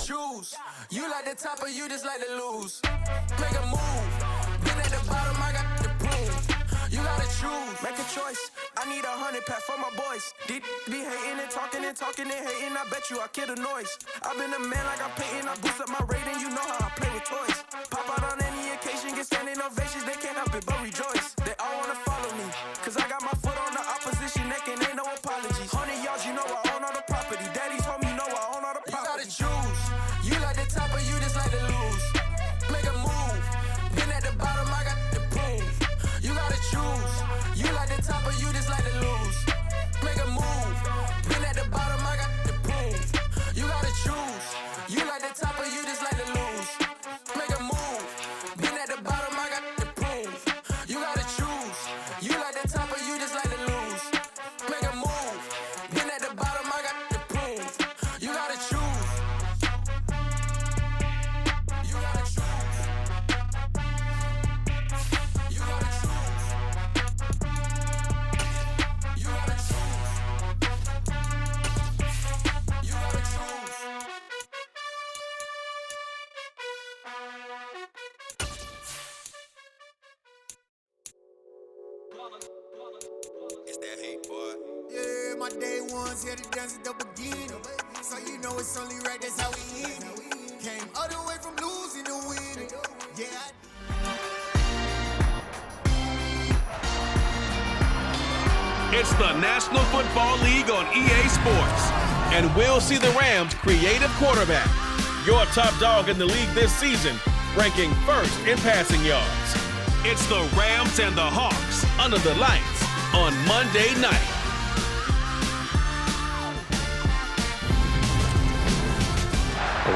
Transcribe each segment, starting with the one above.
choose. You like the top or you just like to lose. Make a move. Been at the bottom, I got the proof. You gotta choose. Make a choice. I need 100 pack for my boys. Be hating and talking and hating. I bet you I kill the noise. I've been a man like I'm Peyton. I boost up my rating. You know how I play with toys. Pop out on any occasion, get standing ovations. They can't help it but rejoice. They all wanna follow me, cause I got my foot on the opposition neck and ain't no apologies. 100 yards, you know I own all the property. Daddy's home, you know I own all the property. You gotta choose. You like the top or you just like to lose. Make a move. Been at the bottom, I got the proof. You gotta choose. You like the top or you just like to lose. Make a move. Been at the bottom, I got the proof. You gotta choose. You like the top or you just like to lose. Make a move. Been at the bottom, I got the proof. You gotta choose. You like the top or you just like to lose. Make a move. Been at the bottom, I got the proof. You gotta choose. You gotta choose. You gotta choose. You gotta choose. You gotta choose. It's that hate, boy. Yeah, my day ones here to dance at the beginning. So you know it's only right, that's how we end it. Came all the way from losing to winning. Yeah, It's the National Football League on EA Sports. And we'll see the Rams' creative quarterback, your top dog in the league this season, ranking first in passing yards. It's the Rams and the Hawks under the lights on Monday night.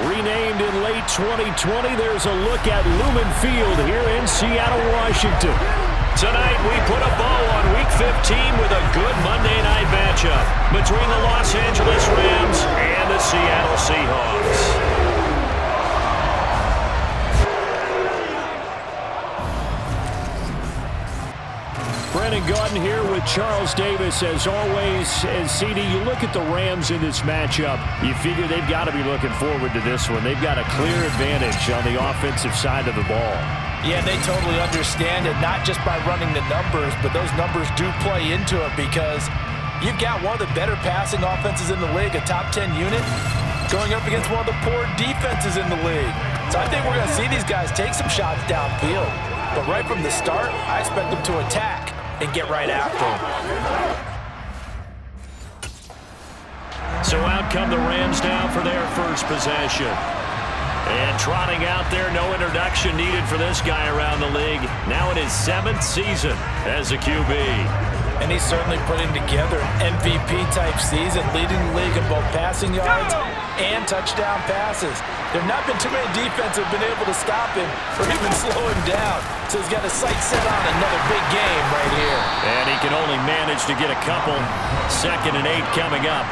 Renamed in late 2020, there's a look at Lumen Field here in Seattle, Washington. Tonight, we put a bow on Week 15 with a good Monday night matchup between the Los Angeles Rams and the Seattle Seahawks. Brennan Gaudin here with Charles Davis, as always. As CD, you look at the Rams in this matchup, you figure they've got to be looking forward to this one. They've got a clear advantage on the offensive side of the ball. Yeah, they totally understand it, not just by running the numbers, but those numbers do play into it because you've got one of the better passing offenses in the league, a top 10 unit, going up against one of the poor defenses in the league. So I think we're going to see these guys take some shots downfield. But right from the start, I expect them to attack and get right after them. So out come the Rams now for their first possession. And trotting out there, no introduction needed for this guy around the league. Now in his 7th season as a QB. And he's certainly putting together an MVP-type season, leading the league in both passing yards and touchdown passes. There have not been too many defenses that have been able to stop him or even slow him down. So he's got a sight set on another big game right here. And he can only manage to get a couple. 2nd and 8 coming up.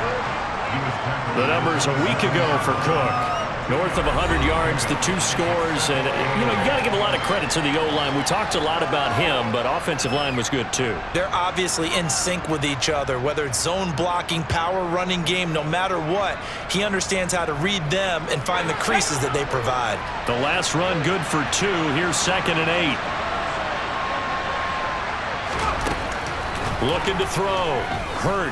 The numbers a week ago for Cook. North of 100 yards, the 2 scores, and, you got to give a lot of credit to the O-line. We talked a lot about him, but offensive line was good, too. They're obviously in sync with each other, whether it's zone blocking, power running game, no matter what. He understands how to read them and find the creases that they provide. The last run good for 2. Here's 2nd and 8. Looking to throw. Hurt.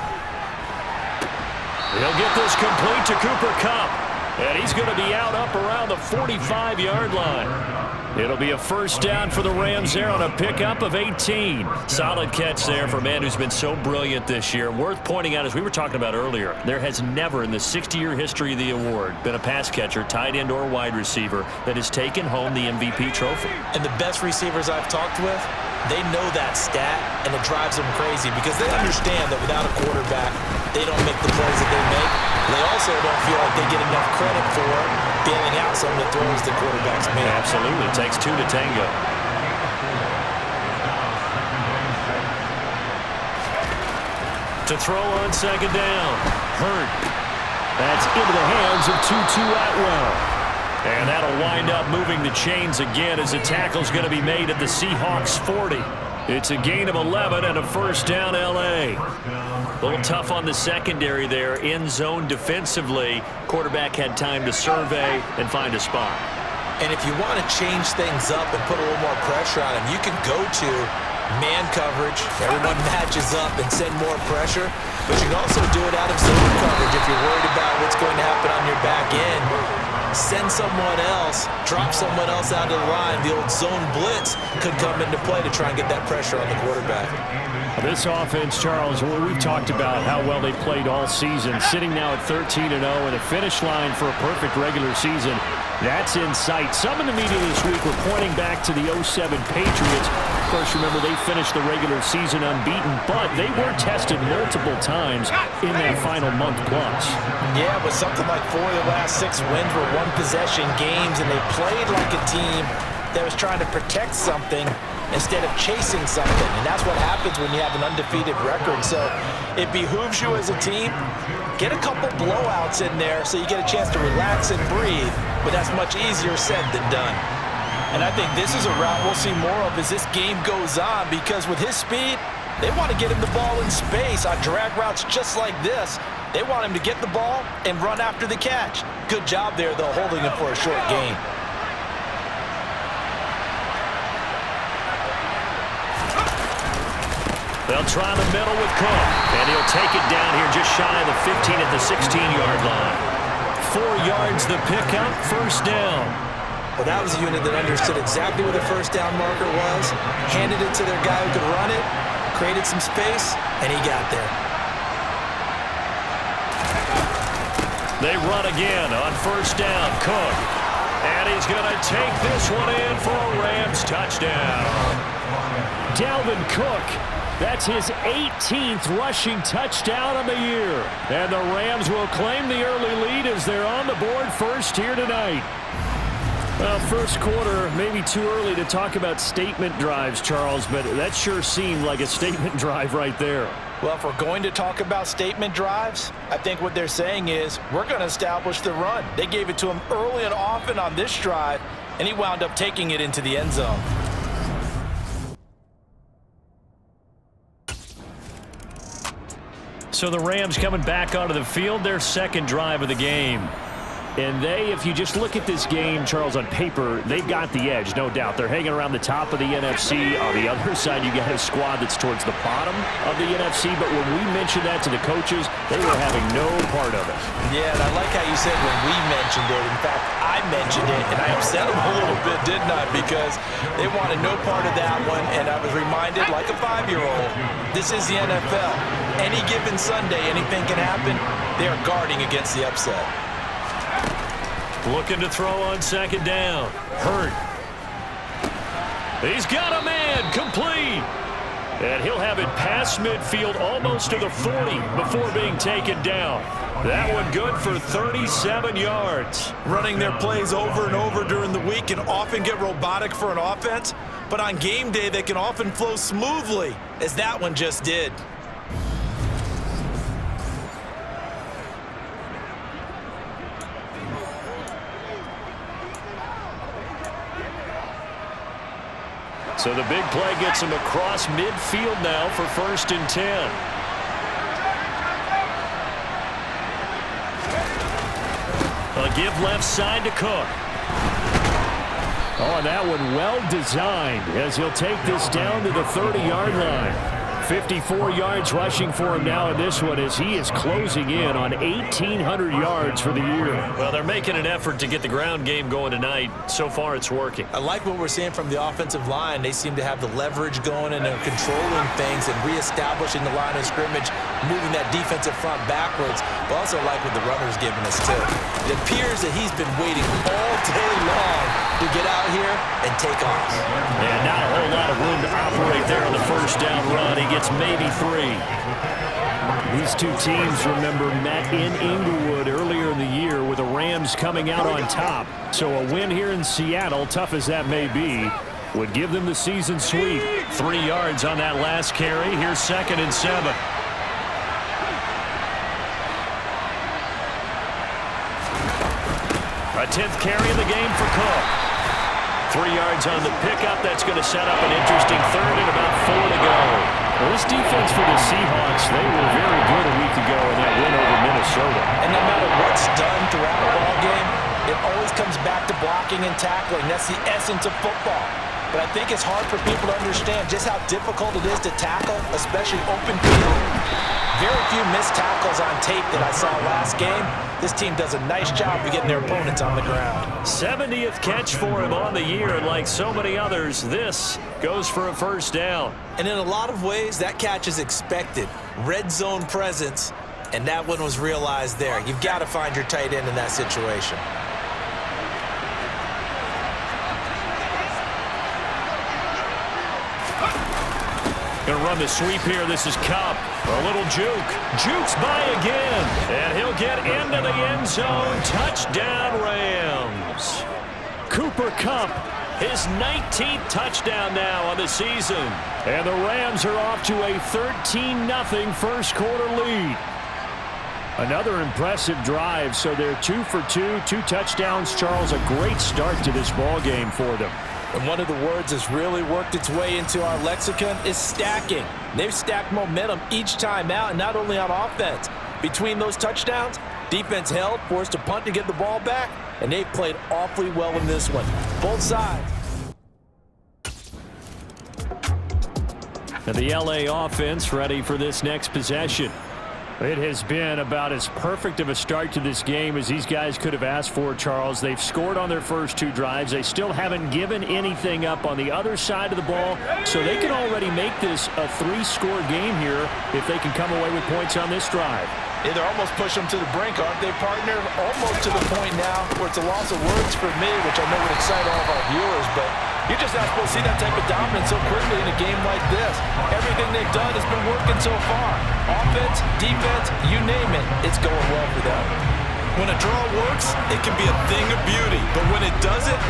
He'll get this complete to Cooper Kupp. And he's going to be out up around the 45-yard line. It'll be a first down for the Rams there on a pickup of 18. Solid catch there for a man who's been so brilliant this year. Worth pointing out, as we were talking about earlier, there has never in the 60-year history of the award been a pass catcher, tight end, or wide receiver that has taken home the MVP trophy. And the best receivers I've talked with, they know that stat, and it drives them crazy because they understand that without a quarterback, they don't make the plays that they make. They also don't feel like they get enough credit for bailing out some of the throws the quarterbacks make. Absolutely. It takes 2 to tango. To throw on 2nd down. Hurt. That's into the hands of Tutu Atwell. And that'll wind up moving the chains again as the tackle's going to be made at the Seahawks 40. It's a gain of 11 and a first down, L.A. A little tough on the secondary there. In zone defensively. Quarterback had time to survey and find a spot. And if you want to change things up and put a little more pressure on him, you can go to man coverage. Everyone matches up and send more pressure. But you can also do it out of zone coverage if you're worried about what's going to happen on your back end. Send someone else, drop someone else out of the line. The old zone blitz could come into play to try and get that pressure on the quarterback. This offense, Charles, we've talked about how well they played all season, sitting now at 13-0 and a finish line for a perfect regular season. That's in sight. Some in the media this week were pointing back to the 07 Patriots. Of course, remember, they finished the regular season unbeaten, but they were tested multiple times in that final month plus. Yeah, but something like 4 of the last 6 wins were one-possession games, and they played like a team that was trying to protect something instead of chasing something. And that's what happens when you have an undefeated record. So it behooves you as a team, get a couple blowouts in there so you get a chance to relax and breathe. But that's much easier said than done. And I think this is a route we'll see more of as this game goes on, because with his speed, they want to get him the ball in space on drag routes just like this. They want him to get the ball and run after the catch. Good job there, though, holding him for a short gain. They'll try the middle with Cook, and he'll take it down here just shy of the 15 at the 16-yard line. 4 yards the pickup, first down. Well, that was a unit that understood exactly where the first down marker was, handed it to their guy who could run it, created some space, and he got there. They run again on first down, Cook. And he's going to take this one in for a Rams touchdown. Dalvin Cook. That's his 18th rushing touchdown of the year. And the Rams will claim the early lead as they're on the board first here tonight. Well, first quarter, maybe too early to talk about statement drives, Charles, but that sure seemed like a statement drive right there. Well, if we're going to talk about statement drives, I think what they're saying is we're going to establish the run. They gave it to him early and often on this drive, and he wound up taking it into the end zone. So the Rams coming back onto the field, their second drive of the game. And they, if you just look at this game, Charles, on paper, they've got the edge, no doubt. They're hanging around the top of the NFC. On the other side, you got a squad that's towards the bottom of the NFC. But when we mentioned that to the coaches, they were having no part of it. Yeah, and I like how you said when we mentioned it. In fact, I mentioned it, and I upset them a little bit, didn't I? Because they wanted no part of that one, and I was reminded, like a 5-year-old, this is the NFL. Any given Sunday, anything can happen. They are guarding against the upset. Looking to throw on second down. Hurt. He's got a man, complete. And he'll have it past midfield almost to the 40 before being taken down. That one good for 37 yards. Running their plays over and over during the week can often get robotic for an offense, but on game day they can often flow smoothly, as that one just did. So the big play gets him across midfield now for 1st and 10. A give left side to Cook. Oh, and that one well designed as he'll take this down to the 30-yard line. 54 yards rushing for him now in this one as he is closing in on 1,800 yards for the year. Well, they're making an effort to get the ground game going tonight. So far, it's working. I like what we're seeing from the offensive line. They seem to have the leverage going and they're controlling things and reestablishing the line of scrimmage, moving that defensive front backwards. But also like what the runner's giving us, too. It appears that he's been waiting all day long to get out here and take off. And not a whole lot of room to operate there on the first down run. He gets maybe 3. These two teams, remember, met in Inglewood earlier in the year with the Rams coming out on top. So a win here in Seattle, tough as that may be, would give them the season sweep. 3 yards on that last carry. Here's 2nd and 7. A 10th carry in the game for Cook. 3 yards on the pickup. That's going to set up an interesting third and about 4 to go. Well, this defense for the Seahawks, they were very good a week ago in that win over Minnesota. And no matter what's done throughout a ball game, it always comes back to blocking and tackling. That's the essence of football. But I think it's hard for people to understand just how difficult it is to tackle, especially open field. Very few missed tackles on tape that I saw last game. This team does a nice job of getting their opponents on the ground. 70th catch for him on the year, and like so many others, this goes for a first down. And in a lot of ways, that catch is expected. Red zone presence, and that one was realized there. You've got to find your tight end in that situation. Gonna run the sweep here. This is Cup. A little juke. Jukes by again. And he'll get into the end zone. Touchdown, Rams. Cooper Kupp, his 19th touchdown now on the season. And the Rams are off to a 13-0 first quarter lead. Another impressive drive, so they're 2 for 2, 2 touchdowns. Charles, a great start to this ball game for them. And one of the words that's really worked its way into our lexicon is stacking. They've stacked momentum each time out, and not only on offense. Between those touchdowns, defense held, forced a punt to get the ball back, and they've played awfully well in this one. Both sides. And the LA offense ready for this next possession. It has been about as perfect of a start to this game as these guys could have asked for, Charles. They've scored on their first 2 drives. They still haven't given anything up on the other side of the ball, so they can already make this a 3-score game here if they can come away with points on this drive. Yeah, they're almost pushing them to the brink, aren't they, partner? Almost to the point now where it's a loss of words for me, which I know would excite all of our viewers, but you're just not supposed to see that type of dominance so quickly in a game like this. Everything they've done has been working so far. Offense, defense, you name it, it's going well for them. When a draw works, it can be a thing of beauty, but when it doesn't,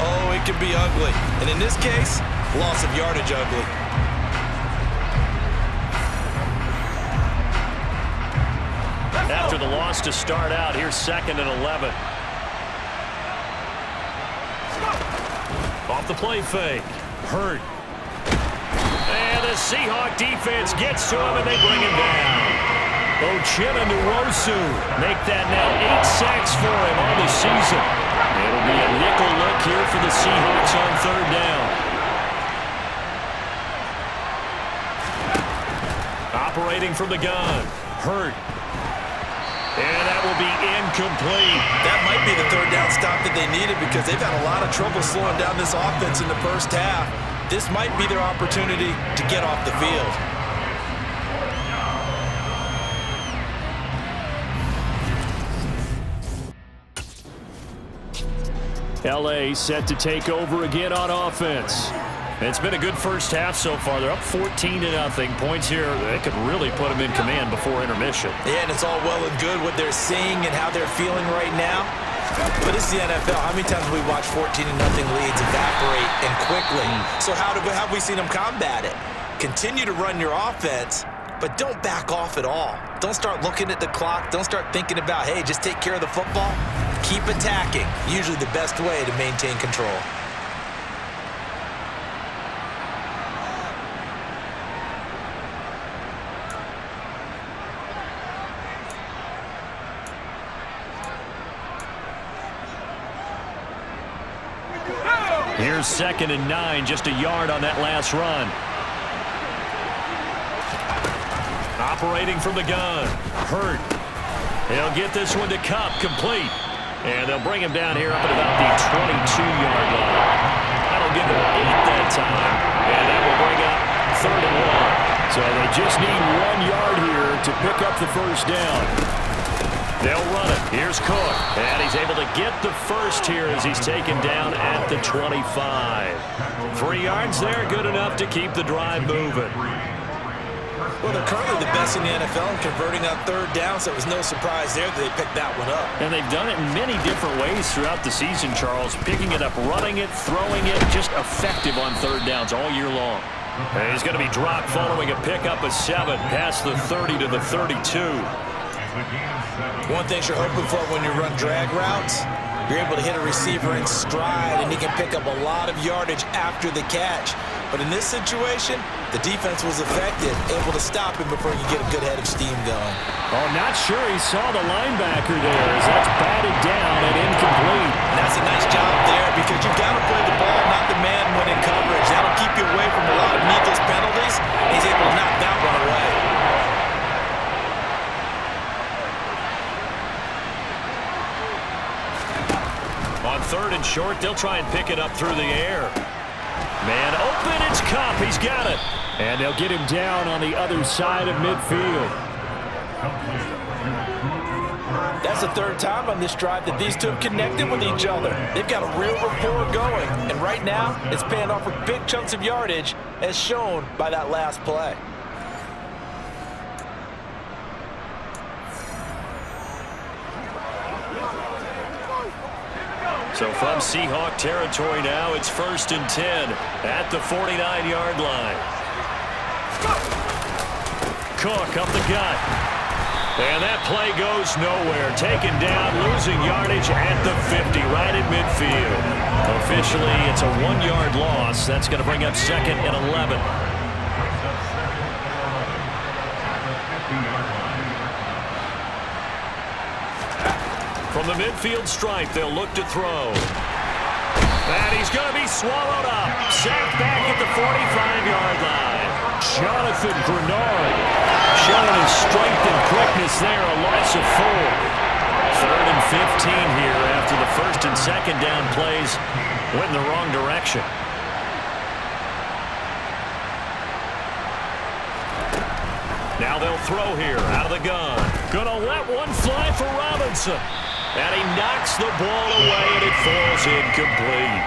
oh, it can be ugly. And in this case, loss of yardage ugly. After the loss to start out, here's 2nd and 11. Off the play fake. Hurt. And the Seahawk defense gets to him, and they bring him down. Uchenna Nwosu make that now 8 sacks for him on the season. It'll be a nickel look here for the Seahawks on 3rd down. Operating from the gun. Hurt. And that will be incomplete. That might be the 3rd down stop that they needed because they've had a lot of trouble slowing down this offense in the first half. This might be their opportunity to get off the field. LA set to take over again on offense. It's been a good first half so far. They're up 14-0. Points here, they could really put them in command before intermission. Yeah, and it's all well and good what they're seeing and how they're feeling right now. But it's the NFL. How many times have we watched 14-0 leads evaporate and quickly? So how have we seen them combat it? Continue to run your offense, but don't back off at all. Don't start looking at the clock. Don't start thinking about, hey, just take care of the football. Keep attacking. Usually the best way to maintain control. Here's 2nd and 9, just a yard on that last run. Operating from the gun. Hurt. He'll get this one to Kupp, complete. And they'll bring him down here up at about the 22-yard line. That'll give him 8 that time. And that will bring up 3rd and 1. So they just need 1 yard here to pick up the first down. They'll run it. Here's Cook. And he's able to get the first here as he's taken down at the 25. 3 yards there, good enough to keep the drive moving. Well, they're currently the best in the NFL in converting on 3rd down, so it was no surprise there that they picked that one up. And they've done it in many different ways throughout the season, Charles. Picking it up, running it, throwing it, just effective on 3rd downs all year long. And he's going to be dropped following a pickup of 7 past the 30 to the 32. One thing you're hoping for when you run drag routes, you're able to hit a receiver in stride, and he can pick up a lot of yardage after the catch. But in this situation, the defense was effective, able to stop him before he could get a good head of steam going. Oh, not sure he saw the linebacker there as that's batted down and incomplete. And that's a nice job there because you've got to play the ball, not the man when in coverage. That'll keep you away from a lot of needless penalties. He's able to knock that one away. On 3rd and short, they'll try and pick it up through the air. Man open, it's Kupp. He's got it. And they'll get him down on the other side of midfield. That's the 3rd time on this drive that these two have connected with each other. They've got a real rapport going. And right now, it's paying off with big chunks of yardage, as shown by that last play. So from Seahawk territory now, it's 1st and 10 at the 49-yard line. Cook up the gut. And that play goes nowhere. Taken down, losing yardage at the 50, right in midfield. Officially, it's a 1-yard loss. That's going to bring up 2nd and 11. From the midfield stripe, they'll look to throw. And he's going to be swallowed up. Sacked back at the 45-yard line. Jonathan Grenard showing his strength and quickness there. A loss of 4. 3rd and 15 here after the 1st and 2nd down plays went in the wrong direction. Now they'll throw here out of the gun. Gonna let one fly for Robinson. And he knocks the ball away, and it falls incomplete.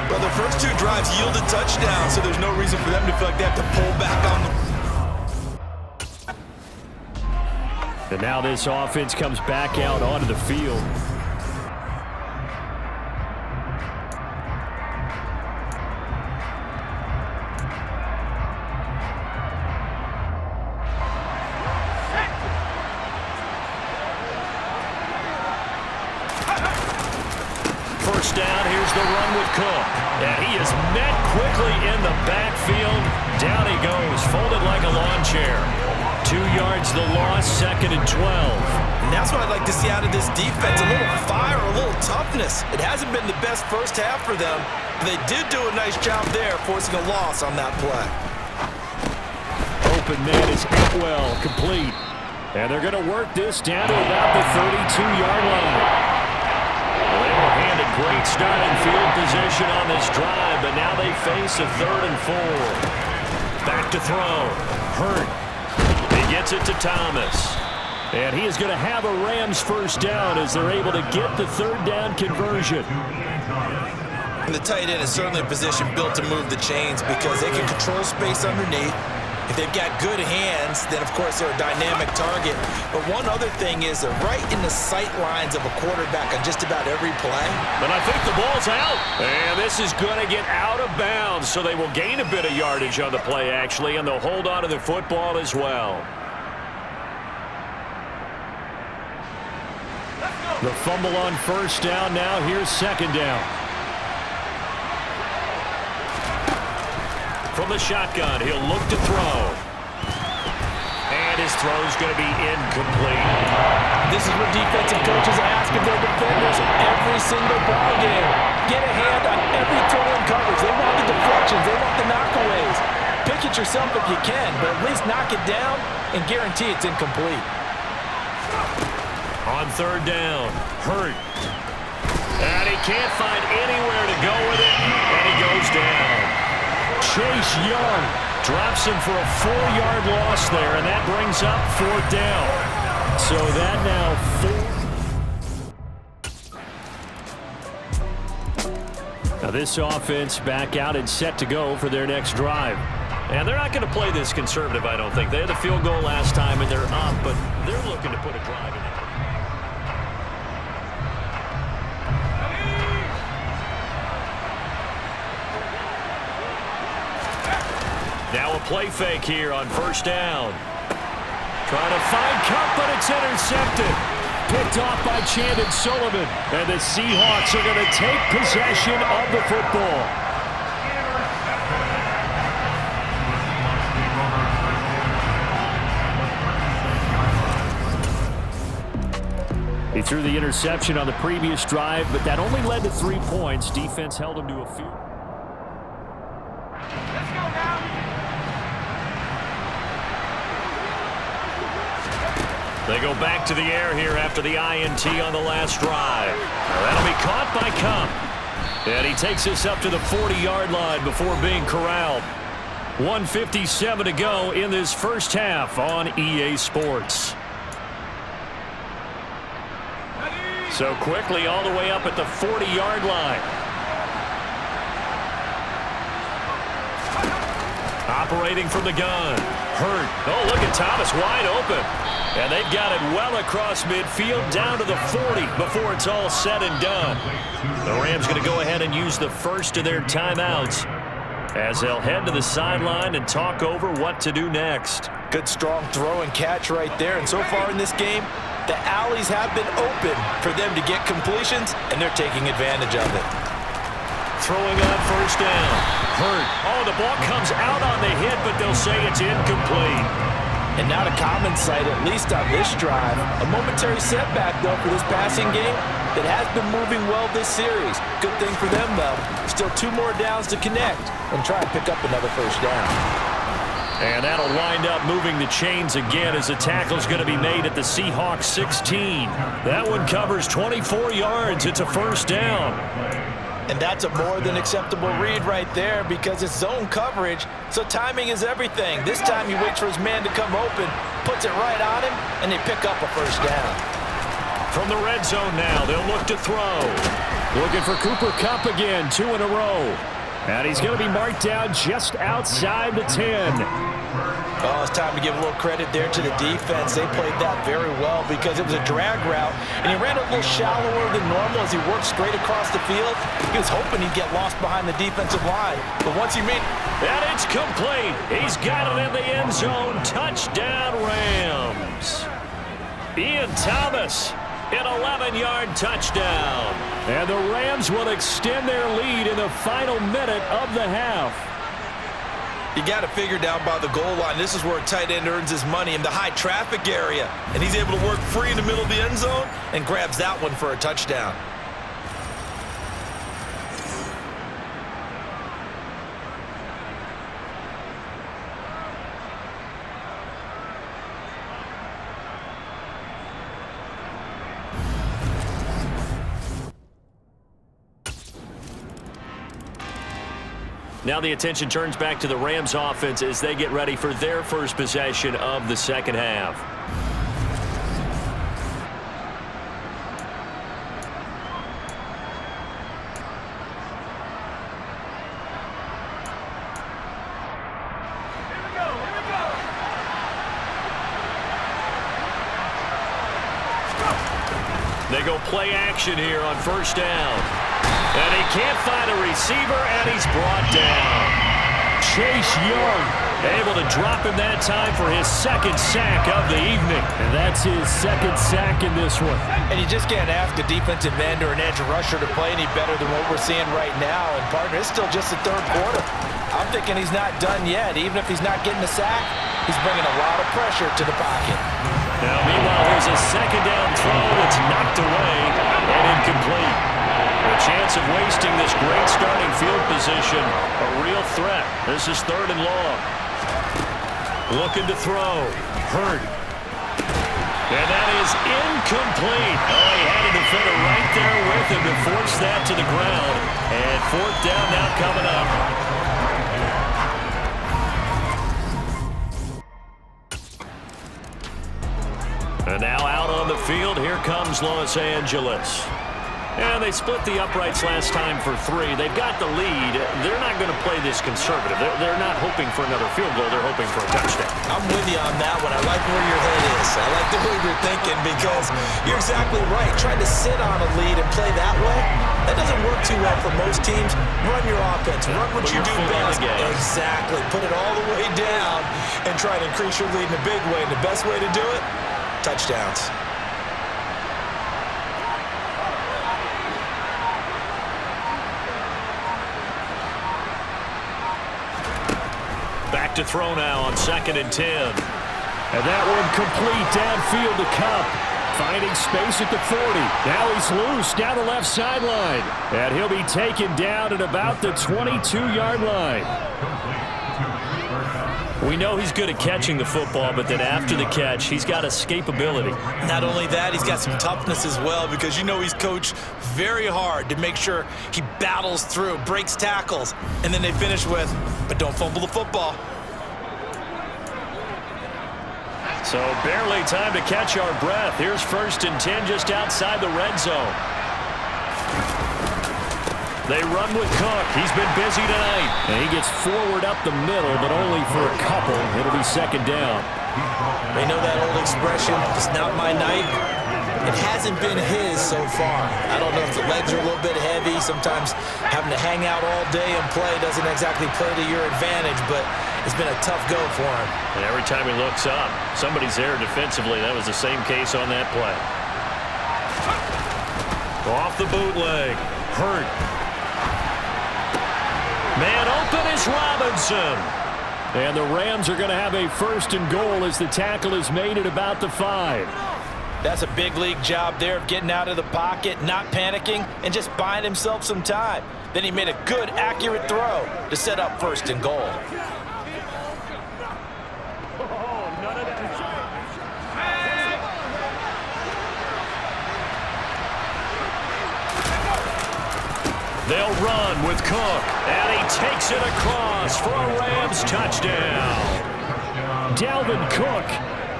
Well, the first 2 drives yielded touchdowns, so there's no reason for them to feel like they have to pull back on them. And now this offense comes back out onto the field. First down, here's the run with Cook. And he is met quickly in the backfield. Down he goes, folded like a lawn chair. 2 yards the loss, 2nd and 12. And that's what I'd like to see out of this defense, a little fire, a little toughness. It hasn't been the best first half for them, but they did do a nice job there, forcing a loss on that play. Open man is Atwell, complete. And they're going to work this down to about the 32-yard line. Well, they were handed great starting field position on this drive, but now they face a 3rd and 4. Back to throw. Hurt. He gets it to Thomas. And he is going to have a Rams first down as they're able to get the 3rd down conversion. And the tight end is certainly a position built to move the chains because they can control space underneath. If they've got good hands, then, of course, they're a dynamic target. But one other thing is they're right in the sight lines of a quarterback on just about every play. But I think the ball's out. And this is going to get out of bounds, so they will gain a bit of yardage on the play, actually, and they'll hold on to the football as well. The fumble on first down. Now here's 2nd down. From the shotgun, he'll look to throw. And his throw's going to be incomplete. This is what defensive coaches ask of their defenders every single ball game. Get a hand on every throw in coverage. They want the deflections. They want the knockaways. Pick it yourself if you can, but at least knock it down and guarantee it's incomplete. On 3rd down, Hurt. And he can't find anywhere to go with it, and he goes down. Chase Young drops him for a 4-yard loss there, and that brings up 4th down. So that now 4. Now this offense back out and set to go for their next drive. And they're not going to play this conservative, I don't think. They had the field goal last time, and they're up, but they're looking to put a drive in there. Now a play fake here on first down. Trying to find Cup, but it's intercepted. Picked off by Chandon Sullivan. And the Seahawks are going to take possession of the football. He threw the interception on the previous drive, but that only led to 3 points. Defense held him to a field. They go back to the air here after the INT on the last drive. That'll be caught by Cup. And he takes us up to the 40-yard line before being corralled. 1:57 to go in this first half on EA Sports. So quickly all the way up at the 40-yard line. Operating from the gun. Hurt. Oh, look at Thomas wide open. And they've got it well across midfield down to the 40 before it's all said and done. The Rams going to go ahead and use the first of their timeouts as they'll head to the sideline and talk over what to do next. Good strong throw and catch right there. And so far in this game, the alleys have been open for them to get completions, and they're taking advantage of it. Throwing on first down. Hurt. Oh, the ball comes out on the hit, but they'll say it's incomplete. And not a common sight, at least on this drive. A momentary setback, though, for this passing game that has been moving well this series. Good thing for them, though. Still 2 more downs to connect and try and pick up another first down. And that'll wind up moving the chains again as the tackle's going to be made at the Seahawks 16. That one covers 24 yards. It's a first down. And that's a more than acceptable read right there because it's zone coverage, so timing is everything. This time he waits for his man to come open, puts it right on him, and they pick up a first down. From the red zone now, they'll look to throw. Looking for Cooper Kupp again, 2 in a row. And he's going to be marked down just outside the 10. Well, it's time to give a little credit there to the defense. They played that very well because it was a drag route, and he ran a little shallower than normal as he worked straight across the field. He was hoping he'd get lost behind the defensive line, but once he made... And it's complete. He's got it in the end zone. Touchdown, Rams. Ian Thomas, an 11-yard touchdown. And the Rams will extend their lead in the final minute of the half. You got to figure down by the goal line. This is where a tight end earns his money, in the high traffic area. And he's able to work free in the middle of the end zone and grabs that one for a touchdown. Now the attention turns back to the Rams offense as they get ready for their first possession of the second half. They go play action here on first down. And he can't find a receiver, and he's brought down. Chase Young able to drop him that time for his second sack of the evening. And that's his second sack in this one. And you just can't ask a defensive end or an edge rusher to play any better than what we're seeing right now. And, partner, it's still just the third quarter. I'm thinking he's not done yet. Even if he's not getting a sack, he's bringing a lot of pressure to the pocket. Now, meanwhile, here's a second down throw that's knocked away and incomplete. A chance of wasting this great starting field position. A real threat. This is 3rd and long. Looking to throw. Hurt. And that is incomplete. Oh, he had a defender right there with him to force that to the ground. And 4th down now coming up. And now out on the field, here comes Los Angeles. And they split the uprights last time for 3. They've got the lead. They're not going to play this conservative. They're not hoping for another field goal. They're hoping for a touchdown. I'm with you on that one. I like where your head is. I like the way you're thinking because you're exactly right. Trying to sit on a lead and play that way, that doesn't work too well for most teams. Run your offense. Run what you do best. Exactly. Put it all the way down and try to increase your lead in a big way. And the best way to do it, touchdowns. Back to throw now on 2nd and 10. And that one complete downfield to Kupp. Finding space at the 40. Now he's loose down the left sideline. And he'll be taken down at about the 22-yard line. We know he's good at catching the football, but then after the catch, he's got escapability. Not only that, he's got some toughness as well because you know he's coached very hard to make sure he battles through, breaks tackles, and then they finish with, but don't fumble the football. So barely time to catch our breath. Here's 1st and 10 just outside the red zone. They run with Cook. He's been busy tonight. And he gets forward up the middle, but only for a couple. It'll be 2nd down. They know that old expression, it's not my night. It hasn't been his so far. I don't know if the legs are a little bit heavy. Sometimes having to hang out all day and play doesn't exactly play to your advantage, but it's been a tough go for him. And every time he looks up, somebody's there defensively. That was the same case on that play. Off the bootleg. Hurt. Man open is Robinson. And the Rams are going to have a 1st and goal as the tackle is made at about the 5. That's a big league job there of getting out of the pocket, not panicking, and just buying himself some time. Then he made a good, accurate throw to set up 1st and goal. They'll run with Cook, and he takes it across for a Rams touchdown. Dalvin Cook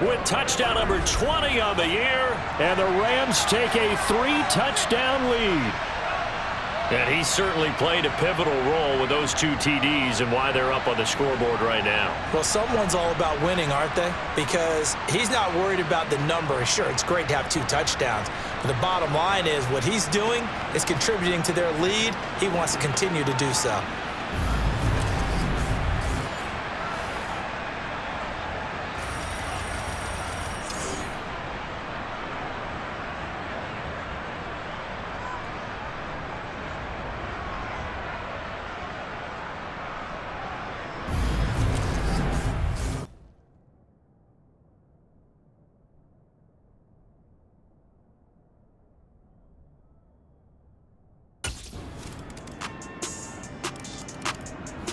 with touchdown number 20 on the year, and the Rams take a 3-touchdown lead. And he certainly played a pivotal role with those 2 TDs and why they're up on the scoreboard right now. Well, someone's all about winning, aren't they? Because he's not worried about the number. Sure, it's great to have 2 touchdowns. But the bottom line is what he's doing is contributing to their lead. He wants to continue to do so.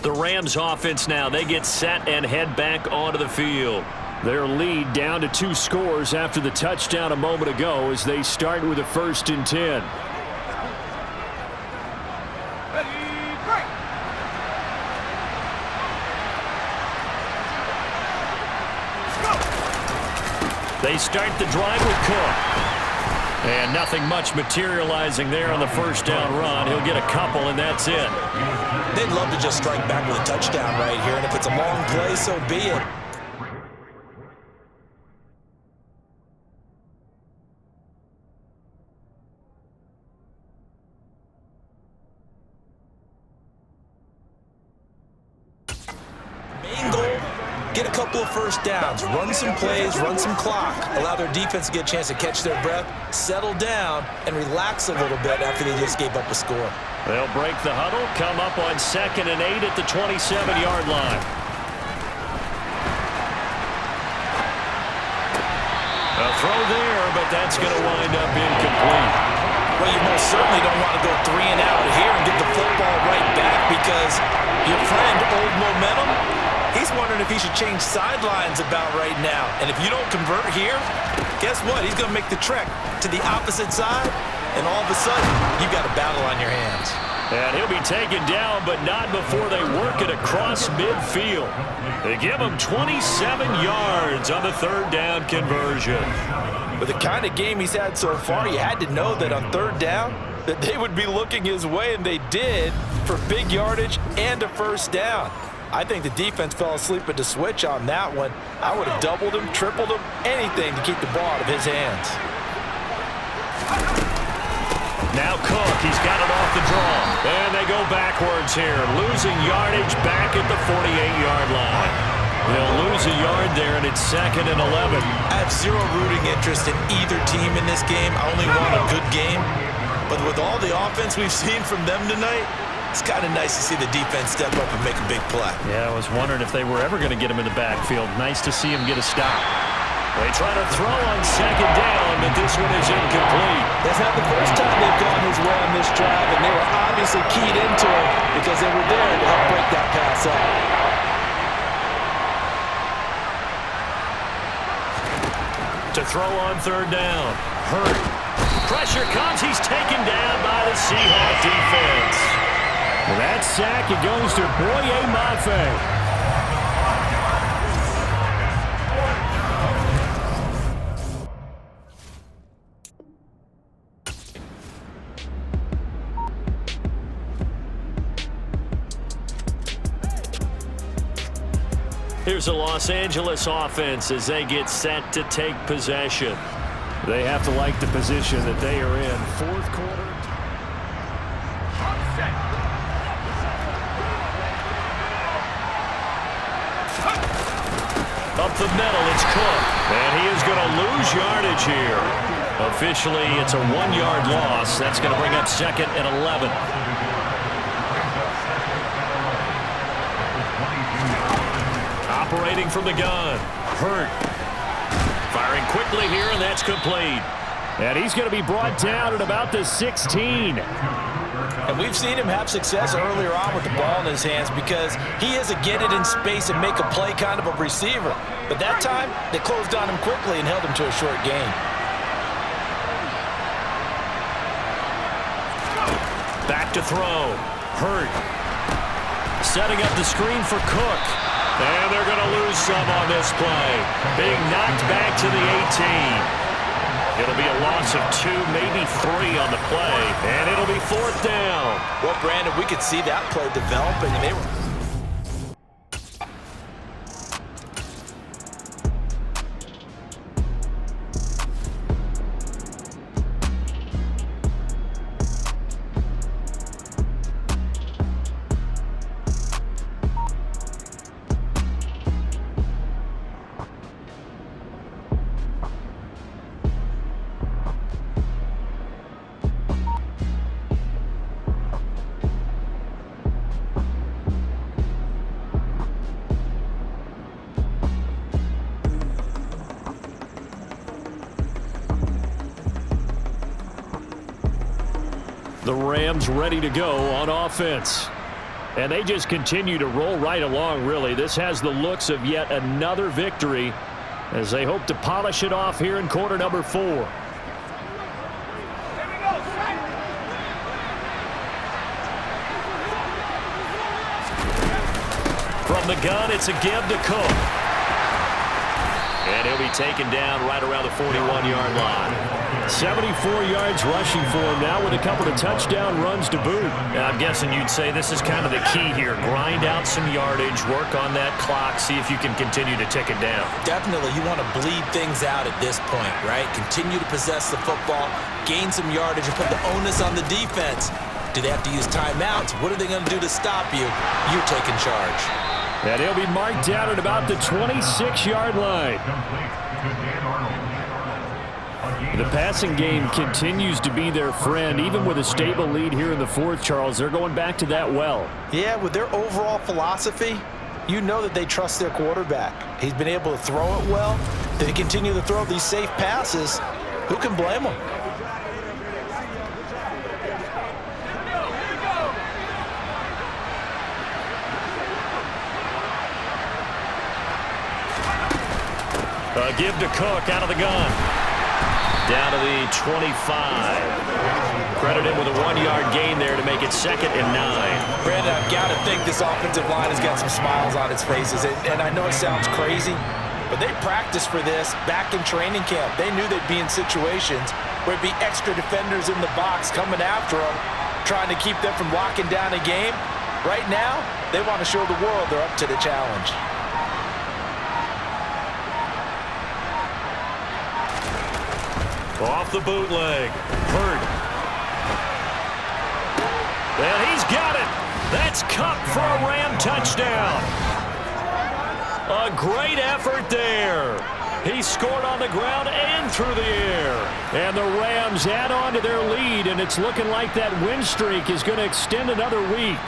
The Rams offense now, they get set and head back onto the field. Their lead down to 2 scores after the touchdown a moment ago as they start with a 1st and 10. They start the drive with Cook. And nothing much materializing there on the 1st down run. He'll get a couple, and that's it. They'd love to just strike back with a touchdown right here, and if it's a long play, so be it. Main goal, get a couple of 1st downs, run some plays, run some clock, allow their defense to get a chance to catch their breath, settle down, and relax a little bit after they just gave up a score. They'll break the huddle, come up on 2nd and 8 at the 27-yard line. A throw there, but that's going to wind up incomplete. Well, you most certainly don't want to go 3 and out here and get the football right back because your friend, Old Momentum, he's wondering if he should change sidelines about right now. And if you don't convert here, guess what? He's going to make the trek to the opposite side, and all of a sudden, you've got a battle on your hands. And he'll be taken down, but not before they work it across midfield. They give him 27 yards on the 3rd down conversion. With the kind of game he's had so far, you had to know that on 3rd down, that they would be looking his way, and they did, for big yardage and a first down. I think the defense fell asleep at the switch on that one. I would have doubled him, tripled him, anything to keep the ball out of his hands. Now Cook, he's got it off the draw. And they go backwards here, losing yardage back at the 48-yard line. They'll lose a yard there, and it's 2nd and 11. I have zero rooting interest in either team in this game. I only want a good game. But with all the offense we've seen from them tonight, it's kind of nice to see the defense step up and make a big play. Yeah, I was wondering if they were ever going to get him in the backfield. Nice to see him get a stop. They try to throw on 2nd down, but this one is incomplete. That's not the first time they've gone his way on this drive, and they were obviously keyed into him because they were there to help break that pass up. To throw on 3rd down. Hurt. Pressure comes. He's taken down by the Seahawk defense. Well, that sack, it goes to Boye Mafe. Here's a Los Angeles offense as they get set to take possession. They have to like the position that they are in. 4th quarter. Up the middle, it's Cook. And he is going to lose yardage here. Officially, it's a 1-yard loss. That's going to bring up 2nd and 11. Operating from the gun. Hurt. Firing quickly here, and that's complete. And he's going to be brought down at about the 16. And we've seen him have success earlier on with the ball in his hands because he is a get it in space and make a play kind of a receiver. But that time, they closed on him quickly and held him to a short gain. Back to throw. Hurt. Setting up the screen for Cook. And they're going to lose some on this play. Being knocked back to the 18. It'll be a loss of 2, maybe 3 on the play. And it'll be 4th down. Well, Brandon, we could see that play developing. And they were... The Rams ready to go on offense. And they just continue to roll right along, really. This has the looks of yet another victory as they hope to polish it off here in quarter number 4. From the gun, it's a give to Cook. And he'll be taken down right around the 41-yard line. 74 yards rushing for him now with a couple of touchdown runs to boot. I'm guessing you'd say this is kind of the key here. Grind out some yardage, work on that clock, see if you can continue to tick it down. Definitely, you want to bleed things out at this point, right? Continue to possess the football, gain some yardage, and put the onus on the defense. Do they have to use timeouts? What are they going to do to stop you? You're taking charge. And he'll be marked down at about the 26-yard line. The passing game continues to be their friend. Even with a stable lead here in the 4th, Charles, they're going back to that well. Yeah, with their overall philosophy, you know that they trust their quarterback. He's been able to throw it well. They continue to throw these safe passes. Who can blame them? A give to Cook out of the gun. Down to the 25. Credit him with a 1-yard gain there to make it 2nd and 9. Brandon, I've got to think this offensive line has got some smiles on its faces. And I know it sounds crazy, but they practiced for this back in training camp. They knew they'd be in situations where it'd be extra defenders in the box coming after them, trying to keep them from locking down a game. Right now, they want to show the world they're up to the challenge. Off the bootleg. Hurd. And he's got it. That's Cup for a Ram touchdown. A great effort there. He scored on the ground and through the air. And the Rams add on to their lead, and it's looking like that win streak is going to extend another week.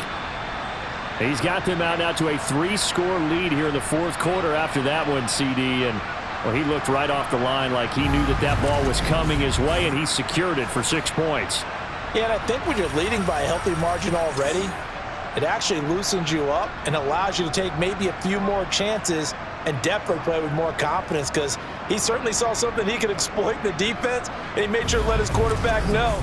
He's got them out now to a 3-score lead here in the fourth quarter after that one, CD. And well, he looked right off the line like he knew that ball was coming his way, and he secured it for 6 points. Yeah, and I think when you're leading by a healthy margin already, it actually loosens you up and allows you to take maybe a few more chances and definitely play with more confidence, because he certainly saw something he could exploit in the defense, and he made sure to let his quarterback know.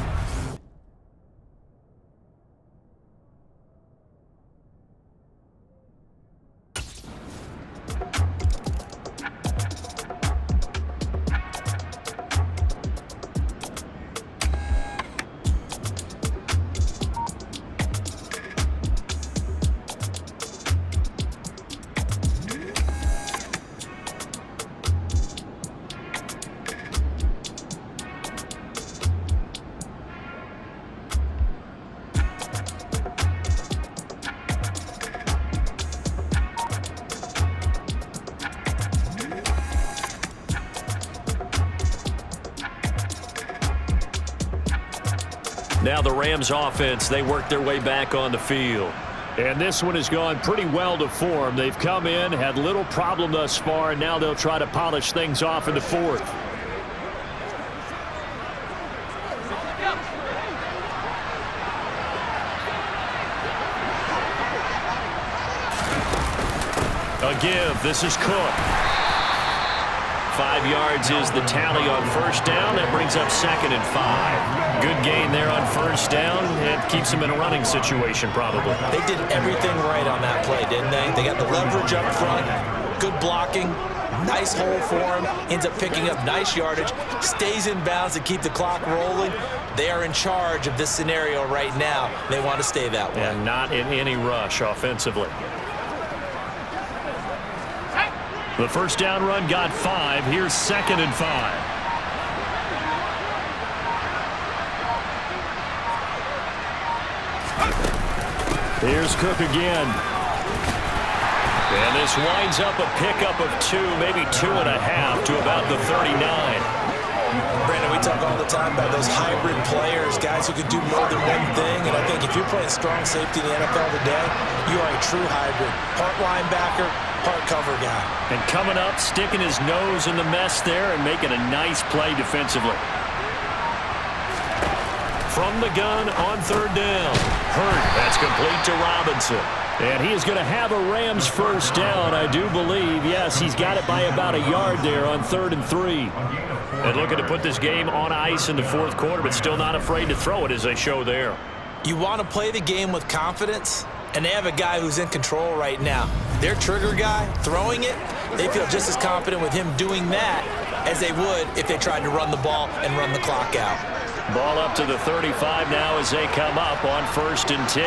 Now the Rams offense, they work their way back on the field. And this one has gone pretty well to form. They've come in, had little problem thus far, and now they'll try to polish things off in the fourth. A give. This is Cook. 5 yards is the tally on first down. That brings up 2nd and 5. Good gain there on first down. It keeps them in a running situation probably. They did everything right on that play, didn't they? They got the leverage up front, good blocking, nice hole for him, ends up picking up nice yardage, stays in bounds to keep the clock rolling. They are in charge of this scenario right now. They want to stay that way. And not in any rush offensively. The first down run got 5. Here's 2nd and 5. Here's Cook again. And this winds up a pickup of 2, maybe 2.5 to about the 39. Brandon, we talk all the time about those hybrid players, guys who can do more than one thing. And I think if you're playing strong safety in the NFL today, you are a true hybrid. Part linebacker, part cover guy. And coming up, sticking his nose in the mess there and making a nice play defensively. From the gun on 3rd down. Hurd, that's complete to Robinson. And he is going to have a Rams first down, I do believe. Yes, he's got it by about a yard there on 3rd and 3. And looking to put this game on ice in the fourth quarter, but still not afraid to throw it as they show there. You want to play the game with confidence, and they have a guy who's in control right now. Their trigger guy, throwing it, they feel just as confident with him doing that as they would if they tried to run the ball and run the clock out. Ball up to the 35 now as they come up on 1st and 10.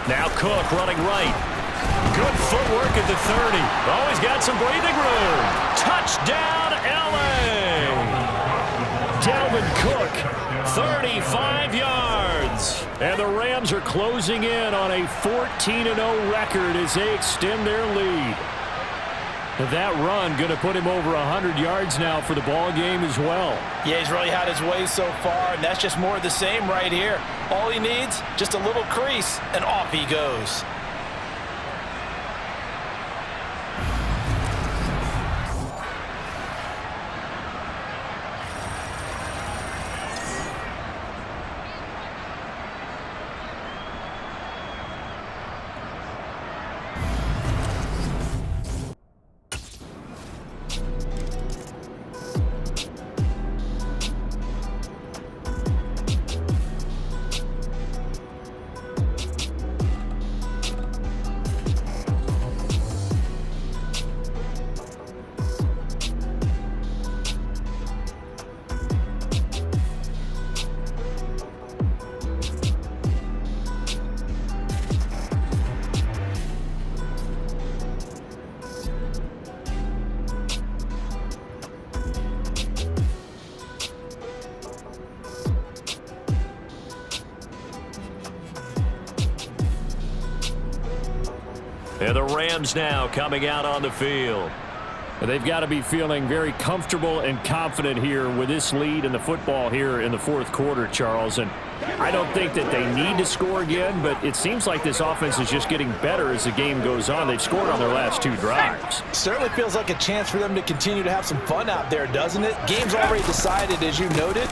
Now Cook running right. Good footwork at the 30. Always got some breathing room. Touchdown, L.A. Dalvin Cook, 35 yards. And the Rams are closing in on a 14-0 record as they extend their lead. That run going to put him over 100 yards now for the ball game as well. Yeah, he's really had his way so far, and that's just more of the same right here. All he needs, just a little crease, and off he goes. And the Rams now coming out on the field. They've got to be feeling very comfortable and confident here with this lead in the football here in the fourth quarter, Charles. And I don't think that they need to score again, but it seems like this offense is just getting better as the game goes on. They've scored on their last 2 drives. Certainly feels like a chance for them to continue to have some fun out there, doesn't it? Game's already decided, as you noted,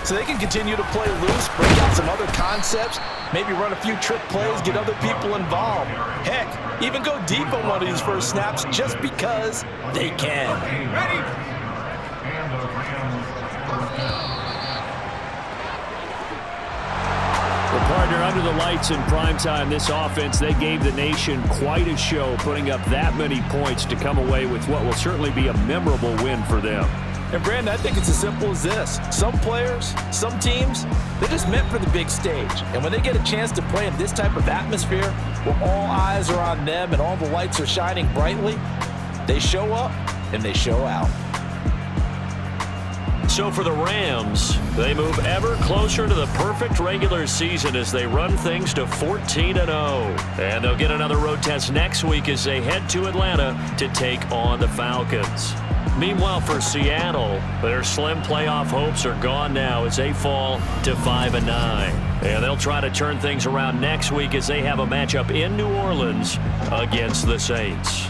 so they can continue to play loose, break out some other concepts, maybe run a few trick plays, get other people involved. Heck, even go deep on one of these first snaps just because they can. Well, partner, under the lights in primetime, this offense, they gave the nation quite a show, putting up that many points to come away with what will certainly be a memorable win for them. And Brandon, I think it's as simple as this. Some players, some teams, they're just meant for the big stage. And when they get a chance to play in this type of atmosphere, where all eyes are on them and all the lights are shining brightly, they show up and they show out. So for the Rams, they move ever closer to the perfect regular season as they run things to 14-0. And they'll get another road test next week as they head to Atlanta to take on the Falcons. Meanwhile, for Seattle, their slim playoff hopes are gone now as they fall to 5-9. And they'll try to turn things around next week as they have a matchup in New Orleans against the Saints.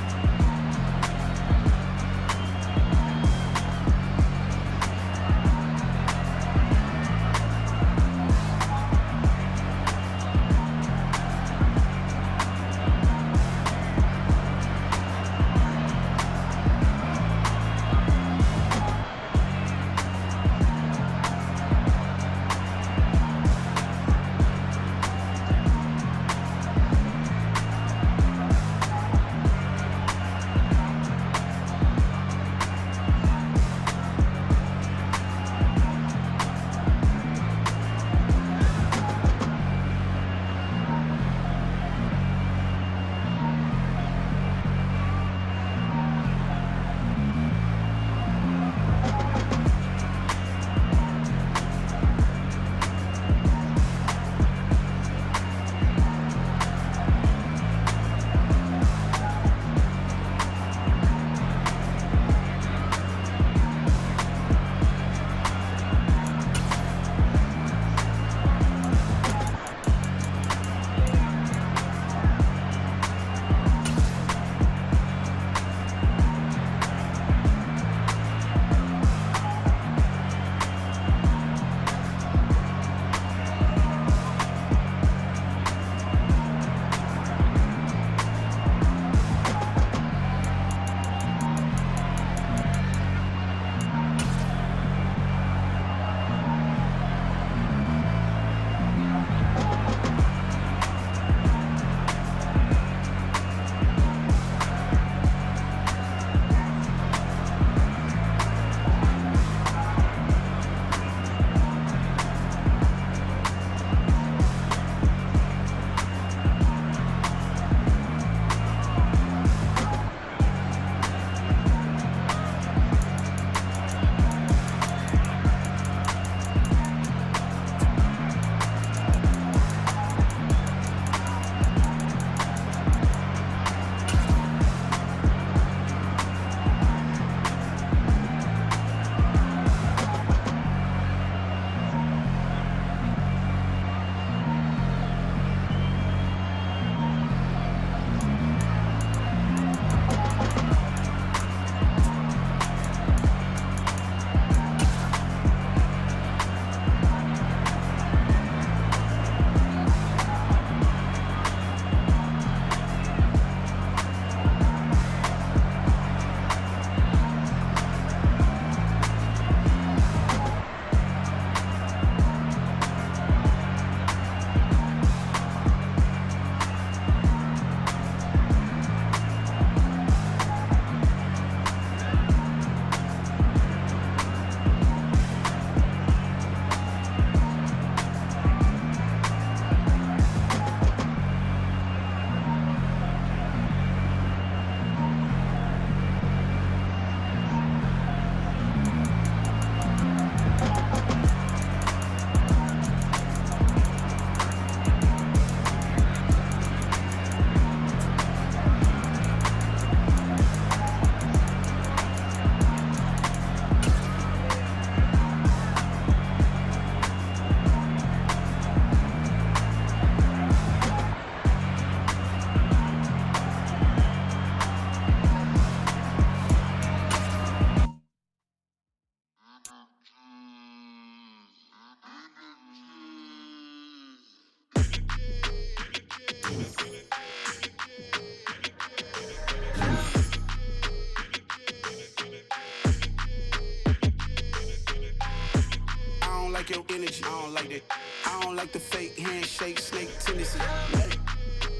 it. I don't like the fake handshake, snake tendency.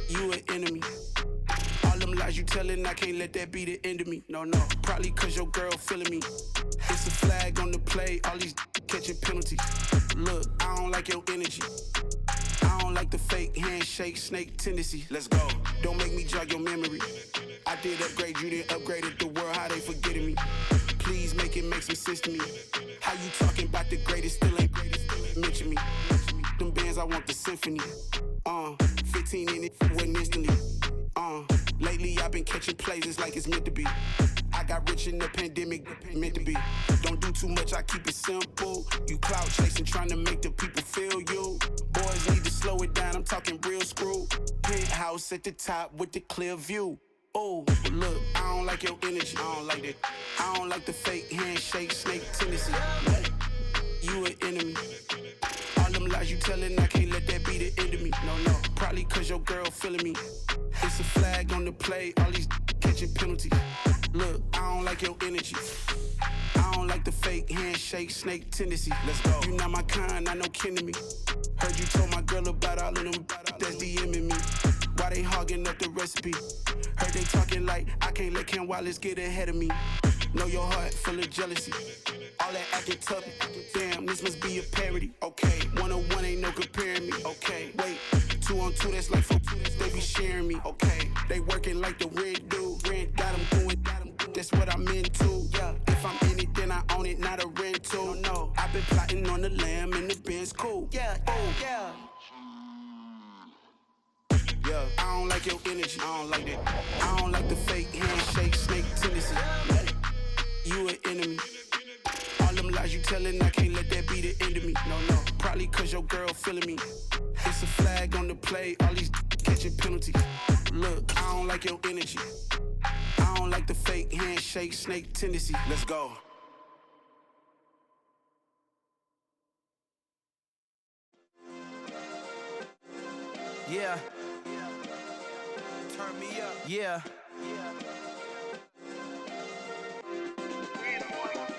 You an enemy. All them lies you telling, I can't let that be the end of me. No, probably cause your girl feeling me. It's a flag on the play, all these catching penalties. Look, I don't like your energy. I don't like the fake handshake, snake tendency. Let's go. Don't make me jog your memory. I did upgrade you, then upgraded the world, how they forgetting me. Please make it make some sense to me. How you talking about the greatest, still ain't mention me. Them bands, I want the symphony. 15 in it, wasn't instantly. Lately I've been catching plays, it's like it's meant to be. I got rich in the pandemic, meant to be. Don't do too much, I keep it simple. You clout chasing, trying to make the people feel you. Boys need to slow it down, I'm talking real screw. Penthouse at the top with the clear view. Oh, look, I don't like your energy, I don't like that. I don't like the fake handshake, snake tendency. You an enemy. All them lies you telling, I can't let that be the end of me. No, probably cause your girl feeling me. It's a flag on the play, all these catching penalties. Look, I don't like your energy. I don't like the fake handshake, snake tendency. Let's go. You not my kind, I know kin to me. Heard you told my girl about all of them, that's DMing me. Why they hogging up the recipe? Heard they talking like, I can't let Ken Wallace get ahead of me. Know your heart full of jealousy. All that acting tough, damn, this must be a parody. Okay, 1-on-1 ain't no comparing me. Okay, wait, 2-on-2, that's like 4-2, they be sharing me. Okay, they working like the rent do. Rent got them going, that's what I'm into. Yeah, if I'm in it, then I own it, not a rental. No, I've been plotting on the lamb and the Benz cool. Yeah, yeah. Yeah, I don't like your energy, I don't like that. I don't like the fake handshake, snake tendency. You an enemy. All them lies you telling, I can't let that be the end of me. No, probably cause your girl feeling me. It's a flag on the play, all these catching penalties. Look, I don't like your energy. I don't like the fake handshake, snake tendency. Let's go. Yeah. Turn me up. Yeah.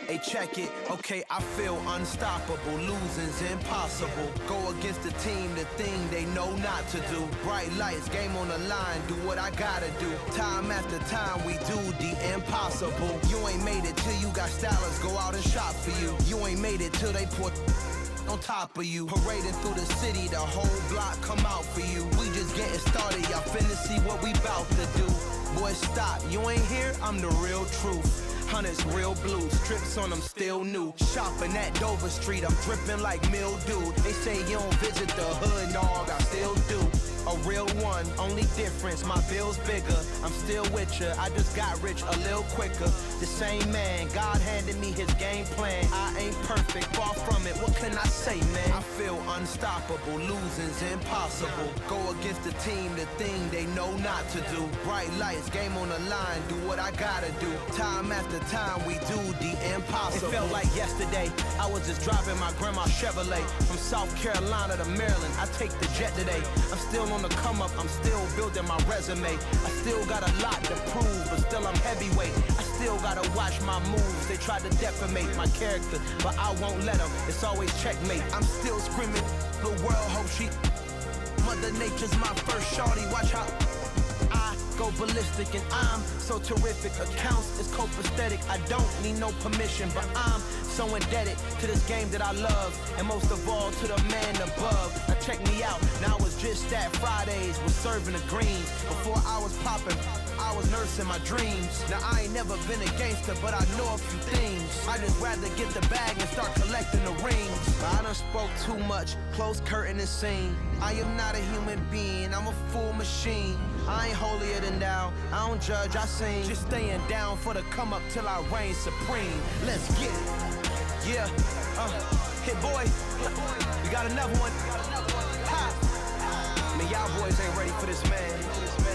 Hey, check it. Okay, I feel unstoppable. Losing's impossible. Go against the team, the thing they know not to do. Bright lights, game on the line, do what I gotta do. Time after time, we do the impossible. You ain't made it till you got stylists go out and shop for you. You ain't made it till they put on top of you. Parading through the city, the whole block come out for you. We just getting started, y'all finna see what we bout to do. Boy, stop, you ain't here, I'm the real truth. Hunters, real blue, strips on them still new. Shopping at Dover Street, I'm dripping like mildew. They say you don't visit the hood, dog, I still do. A real one, only difference, my bill's bigger. I'm still with ya, I just got rich a little quicker. The same man, God handed me his game plan. I ain't perfect, far from it, what can I say, man? I feel unstoppable, losing's impossible. Go against the team, the thing they know not to do. Bright lights, game on the line, do what I gotta do. Time after time, we do the impossible. It felt like yesterday, I was just driving my grandma's Chevrolet. From South Carolina to Maryland, I take the jet today. I'm still on the come up, I'm still building my resume. I still got a lot to prove, but still I'm heavyweight. I still gotta watch my moves. They try to defamate my character, but I won't let them. It's always checkmate. I'm still screaming, the world hope she. Mother Nature's my first shorty, watch how I go ballistic and I'm so terrific. Accounts is copacetic, I don't need no permission, but I'm so indebted to this game that I love, and most of all to the man above. Now check me out, now it's just that Fridays was serving the greens. Before I was popping, I was nursing my dreams. Now I ain't never been a gangster, but I know a few things. I just rather get the bag and start collecting the rings. But I done spoke too much, close curtain and scene. I am not a human being, I'm a full machine. I ain't holier than thou, I don't judge, I sing. Just staying down for the come up till I reign supreme. Let's get it. Yeah, hit boy, we got another one. Ha! Man, y'all boys ain't ready for this, man.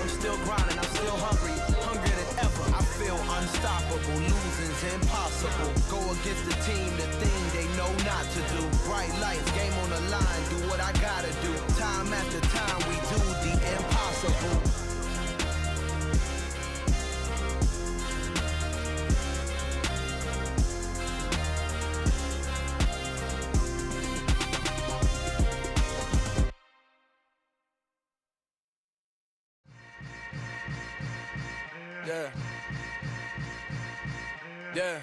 I'm still grinding, I'm still hungry, hungrier than ever. I feel unstoppable, losing's impossible. Go against the team, the thing they know not to do. Bright lights, game on the line, do what I gotta do. Time after time, we do the impossible. Yeah. Yeah.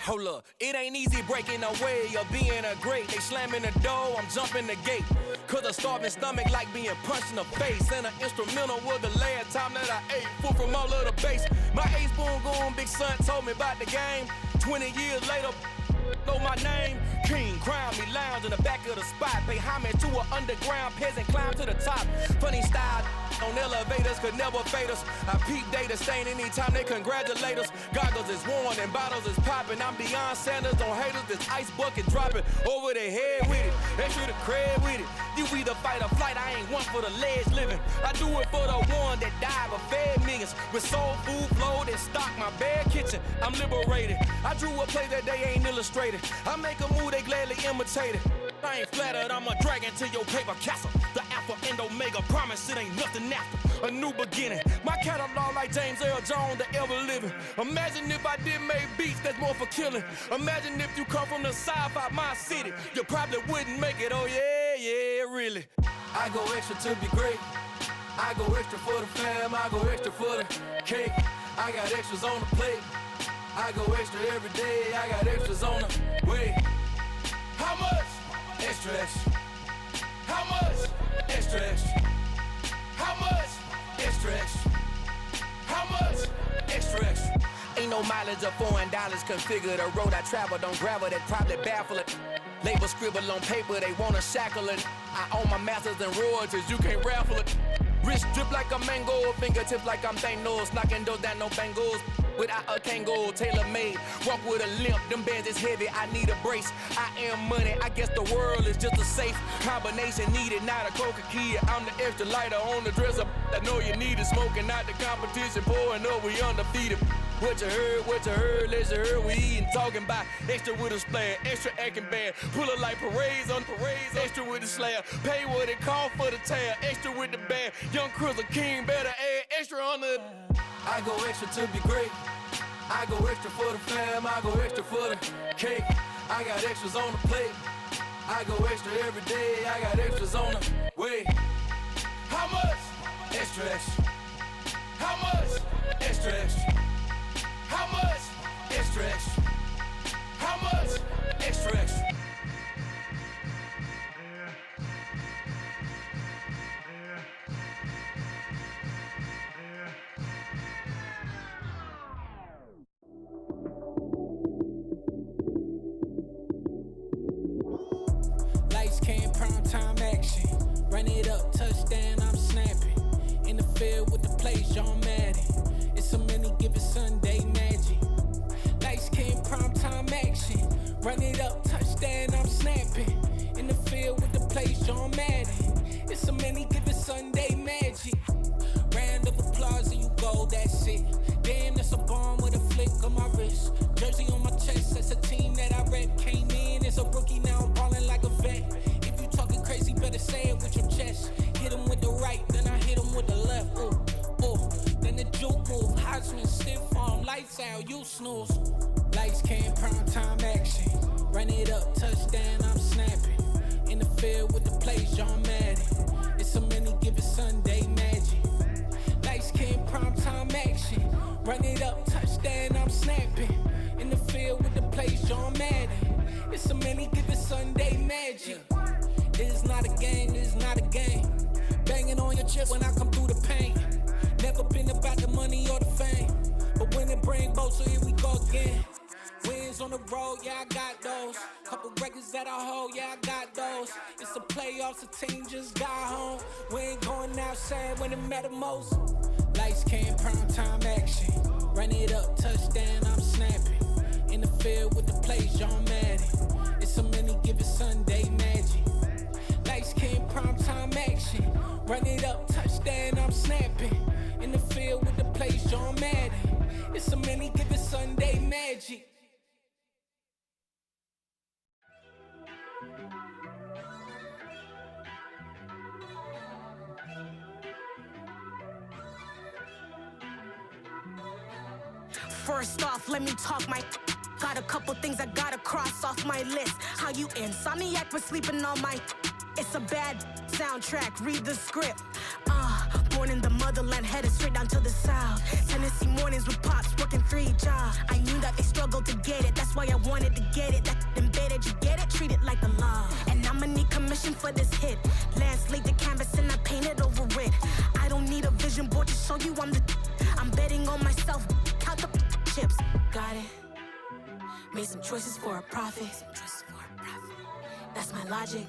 Hold up, it ain't easy breaking away or being a great. They slamming the door, I'm jumping the gate. Cause a starving stomach like being punched in the face. And an instrumental was the last time that I ate food from all of the bass. My ace boom goon, big son told me about the game. 20 years later, know my name. King, crown me, lounge in the back of the spot. Pay homage to an underground peasant, climb to the top. Funny style on elevators could never fade us. I peep data stain anytime they congratulate us. Goggles is worn and bottles is popping. I'm Deion Sanders on haters, this ice bucket dropping over their head with it. They should have cred with it. You either fight or flight, I ain't one for the ledge living. I do it for the one that died but fed millions. With soul food flowed and stocked my bad kitchen. I'm liberated. I drew a play that they ain't illustrated. I make a move they gladly imitated. I ain't flattered, I'm a dragon to your paper castle. The Alpha and Omega, promise it ain't nothing after. A new beginning. My catalog like James Earl Jones, the ever living. Imagine if I did make beats that's more for killing. Imagine if you come from the south out my city. You probably wouldn't make it, oh yeah, really. I go extra to be great. I go extra for the fam, I go extra for the cake. I got extras on the plate. I go extra every day, I got extras on the way. How much? Extra, extra. How much? Extra, extra. How much? Extra, extra. How much? Extra, extra. Ain't no mileage of $4 configure the road I travel. Don't gravel that probably baffle it. Label scribble on paper, they wanna shackle it. I own my masters and royalties, you can't raffle it. Wrist drip like a mango, fingertips like I'm Thanos. Knocking those down, no bangles. Without a Kango, tailor-made. Walk with a limp, them bands is heavy, I need a brace. I am money, I guess the world is just a safe combination needed, not a coca key. I'm the extra lighter on the dresser. I know you need it, smoking out the competition, pouring up, we undefeated. What you heard, let's you heard, we eating, talking about extra with a splash, extra acting bad, pull it like parades on parades, extra with the slab, pay what it cost for the tab, extra with the band, young Crizzle King, better add extra on the. I go extra to be great, I go extra for the fam, I go extra for the cake, I got extras on the plate, I go extra every day, I got extras on the way. How much? Extra, extra. How much? Extra, extra. How much? Extra, extra. How much? Extra, extra. Lights came, prime time action. Run it up, touchdown, I'm snapping. In the field with the plays, John Madden. It's so many, give it Sunday magic. Lights came, prime time action. Run it up, touchdown, I'm snapping. In the field with the plays, John Madden. It's so many, give it Sunday magic. Round of applause and you go, that's it. Damn, that's a bomb with a flick on my wrist. Jersey on my chest, that's a team that I rep. Came in as a rookie, now I'm ballin' like a vet. If you talking crazy, better say it with your chest. Hit him with the right, then I hit him with the left. Ooh, ooh. Then the juke move, Heisman, stiff arm, lights out, you snooze. Lights came, prime time action. Run it up, touchdown, I'm snapping. In the field with the plays, John Madden. It's so many, give it Sunday magic. Lights came, prime time action. Run it up, touchdown, I'm snapping. In the field with the plays, John Madden. It's so many, give it Sunday magic. This is not a game, this is not a game. Banging on your chest when I come through the pain. Never been about the money or the fame. But when it bring both, so here we go again. Wins on the road, yeah, I got those. Couple records that I hold, yeah, I got those. It's the playoffs, the team just got home. We ain't going outside when it matter most. Lights came, prime time action. Run it up, touchdown, I'm snapping. In the field with the plays, John Madden. It's so many, give it Sunday magic. Lights came, prime time action. Run it up, touchdown, I'm snapping. In the field with the plays, John Madden. It's so many, give it Sunday magic. First off, let me talk my. Got a couple things I gotta cross off my list. How you insomniac for sleeping on my. It's a bad soundtrack, read the script. Born in the motherland, headed straight down to the south. Tennessee mornings with pops, working 3 jobs. I knew that they struggled to get it, that's why I wanted to get it. That embedded, you get it, treat it like the law. And I'ma need commission for this hit. Lance laid the canvas and I painted over it. I don't need a vision board to show you I'm betting on myself, count the chips. Got it. Made some choices for a profit. That's my logic.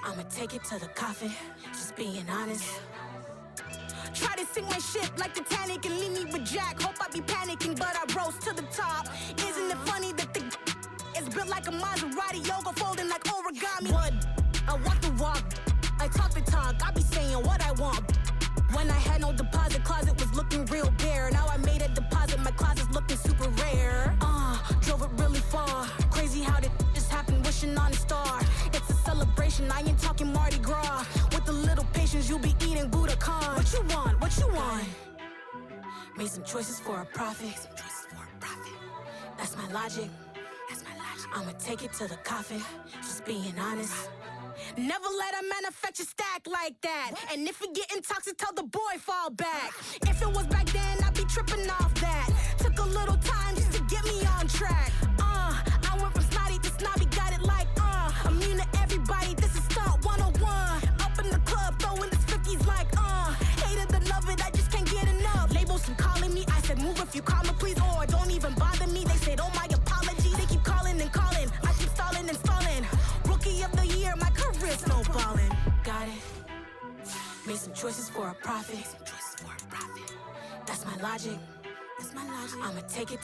I'ma take it to the coffin, just being honest. Try to sink my ship like Titanic and leave me with Jack. Hope I be panicking, but I rose to the top. Isn't it funny that the is built like a Maserati, yoga folding like origami? What? I walk the walk, I talk the talk, I be saying what I want. When I had no deposit, closet was looking real bare. Now I made a deposit, my closet's looking super rare. Drove it really far. Crazy how did just happen, wishing on a star. It's a celebration, I ain't talking Mardi Gras. With a little patience, you'll be eating Budokan. What you want? What you want? Made some choices for a profit. That's my logic. I'ma take it to the coffin, just being honest. Never let a manufacture stack like that. And if it getting toxic, tell the boy fall back. If it was back then, I'd be tripping off that. Took a little time just to get me on track. I went from snotty to snobby, got it like immune to everybody, this is stunt 101. Up in the club, throwing this 50s like hate it, love it, I just can't get enough. Labels keep calling me, I said move if you call me please, or don't even bother me. They said oh my apologies, they keep calling and calling. I keep stalling and stalling. Rookie of the year, my career snowballing. Got it. Made some choices for a profit. That's my logic. I'ma take it